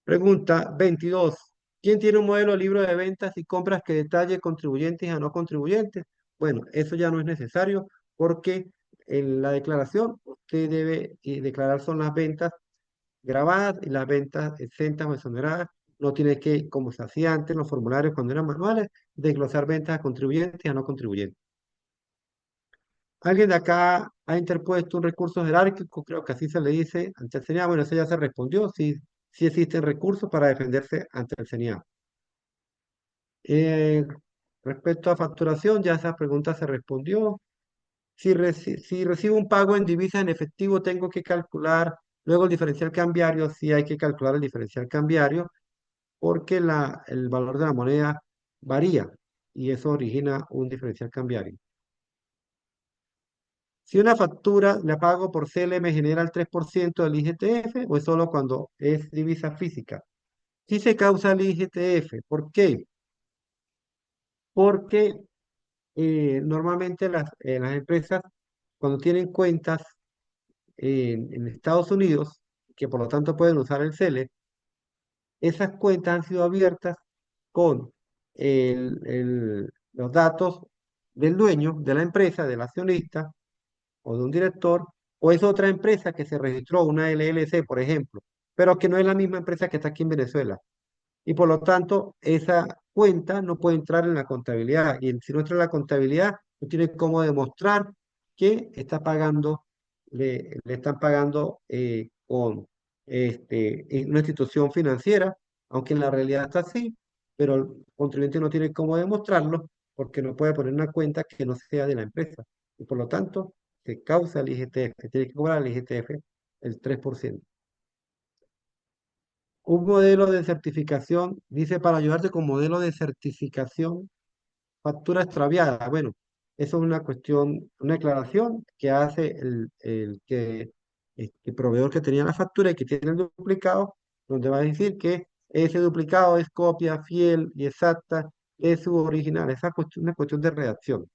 Pregunta 22. ¿Quién tiene un modelo de libro de ventas y compras que detalle contribuyentes a no contribuyentes? Bueno, eso ya no es necesario porque en la declaración usted debe declarar son las ventas grabadas y las ventas exentas o exoneradas. No tiene que, como se hacía antes en los formularios cuando eran manuales, desglosar ventas a contribuyentes y a no contribuyentes. Alguien de acá ha interpuesto un recurso jerárquico, creo que así se le dice ante el CENIA. Bueno, eso ya se respondió, sí, sí existen recursos para defenderse ante el CENIA. Eh, Respecto a facturación, ya esa pregunta se respondió. Si recibo un pago en divisas en efectivo, tengo que calcular luego el diferencial cambiario. Sí hay que calcular el diferencial cambiario porque el valor de la moneda varía y eso origina un diferencial cambiario. Si una factura la pago por CL me genera el 3% del IGTF o es solo cuando es divisa física. Sí se causa el IGTF. ¿Por qué? Porque normalmente las empresas, cuando tienen cuentas en Estados Unidos, que por lo tanto pueden usar el CELE, esas cuentas han sido abiertas con los datos del dueño de la empresa, del accionista o de un director, o es otra empresa que se registró, una LLC, por ejemplo, pero que no es la misma empresa que está aquí en Venezuela. Y por lo tanto, esa cuenta no puede entrar en la contabilidad. Y si no entra en la contabilidad, no tiene cómo demostrar que está pagando, le están pagando con una institución financiera, aunque en la realidad está así, pero el contribuyente no tiene cómo demostrarlo porque no puede poner una cuenta que no sea de la empresa. Y por lo tanto, se causa el IGTF, tiene que cobrar el IGTF el 3%. Un modelo de certificación, dice, para ayudarte con modelo de certificación, factura extraviada. Bueno, eso es una cuestión, una declaración que hace el proveedor que tenía la factura y que tiene el duplicado, donde va a decir que ese duplicado es copia fiel y exacta de su original. Esa cuestión, una cuestión de redacción.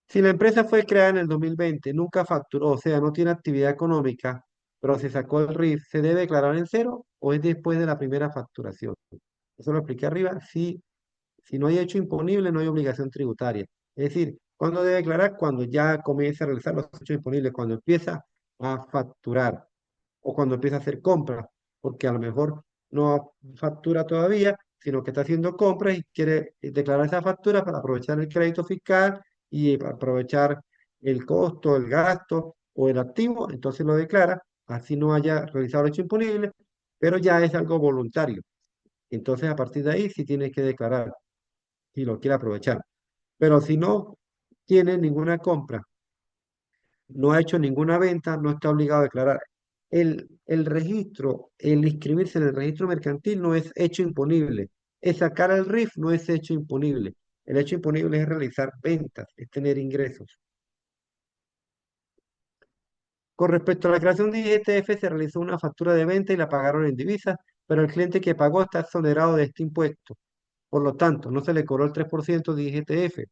Si la empresa fue creada en el 2020, nunca facturó, o sea, no tiene actividad económica, pero se sacó el RIF, ¿se debe declarar en cero o es después de la primera facturación? Eso lo expliqué arriba. Si no hay hecho imponible, no hay obligación tributaria. Es decir, ¿cuándo debe declarar? Cuando ya comienza a realizar los hechos imponibles, cuando empieza a facturar o cuando empieza a hacer compras, porque a lo mejor no factura todavía, sino que está haciendo compras y quiere declarar esa factura para aprovechar el crédito fiscal y aprovechar el costo, el gasto o el activo, entonces lo declara, así no haya realizado el hecho imponible, pero ya es algo voluntario. Entonces, a partir de ahí sí tiene que declarar si lo quiere aprovechar. Pero si no tiene ninguna compra, no ha hecho ninguna venta, no está obligado a declarar. El registro, el inscribirse en el registro mercantil no es hecho imponible. Es sacar el RIF, no es hecho imponible. El hecho imponible es realizar ventas, es tener ingresos. Con respecto a la creación de IGTF, se realizó una factura de venta y la pagaron en divisas, pero el cliente que pagó está exonerado de este impuesto. Por lo tanto, no se le cobró el 3% de IGTF.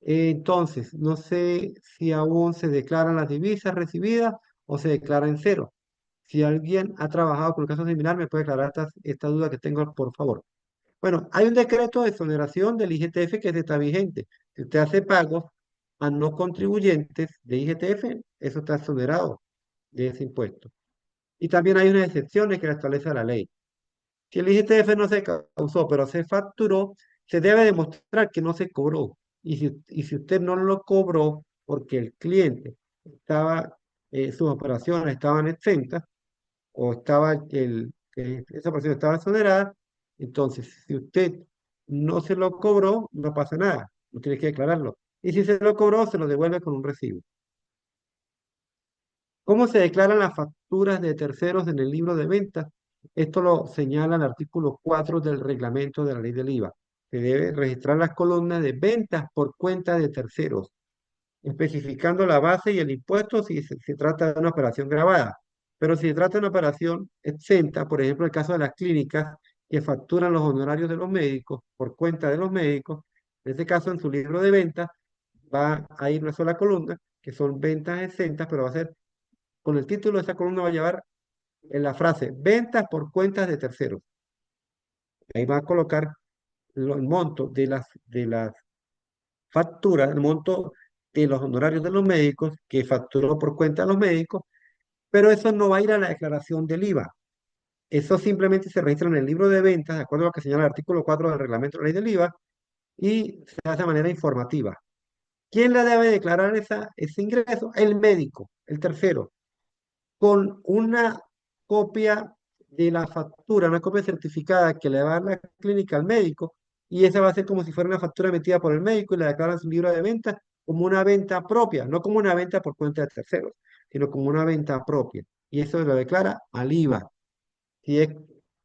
Entonces, no sé si aún se declaran las divisas recibidas o se declara en cero. Si alguien ha trabajado con un caso similar, me puede aclarar esta duda que tengo, por favor. Bueno, hay un decreto de exoneración del IGTF que está vigente. Si usted hace pagos a no contribuyentes de IGTF, eso está exonerado de ese impuesto. Y también hay unas excepciones que la establece la ley. Si el IGTF no se causó, pero se facturó, se debe demostrar que no se cobró. Y si usted no lo cobró porque el cliente estaba, sus operaciones estaban exentas o esa operación estaba exonerada, entonces si usted no se lo cobró, no pasa nada, no tiene que declararlo. Y si se lo cobró, se lo devuelve con un recibo. ¿Cómo se declaran las facturas de terceros en el libro de ventas? Esto lo señala el artículo 4 del reglamento de la ley del IVA. Se debe registrar las columnas de ventas por cuenta de terceros, especificando la base y el impuesto si se trata de una operación grabada. Pero si se trata de una operación exenta, por ejemplo, el caso de las clínicas que facturan los honorarios de los médicos por cuenta de los médicos, en este caso en su libro de ventas va a ir una sola columna, que son ventas exentas, pero va a ser con el título de esa columna va a llevar en la frase ventas por cuentas de terceros. Ahí va a colocar el monto de las facturas, el monto de los honorarios de los médicos que facturó por cuenta de los médicos, pero eso no va a ir a la declaración del IVA. Eso simplemente se registra en el libro de ventas, de acuerdo a lo que señala el artículo 4 del reglamento de la ley del IVA, y se hace de manera informativa. ¿Quién le debe declarar ese ingreso? El médico, el tercero, con una copia de la factura, una copia certificada que le va a dar la clínica al médico, y esa va a ser como si fuera una factura emitida por el médico y le declaran su libro de venta como una venta propia, no como una venta por cuenta de terceros, sino como una venta propia. Y eso lo declara al IVA. Si, es,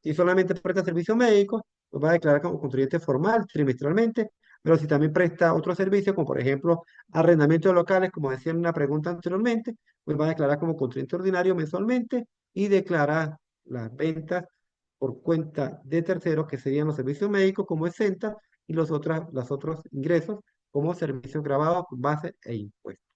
si solamente presta servicios médicos, pues va a declarar como contribuyente formal trimestralmente, pero si también presta otros servicios, como por ejemplo arrendamiento de locales, como decía en una pregunta anteriormente, pues va a declarar como contribuyente ordinario mensualmente y declarar las ventas por cuenta de terceros, que serían los servicios médicos como exentas, y los otros ingresos como servicios grabados con base e impuestos.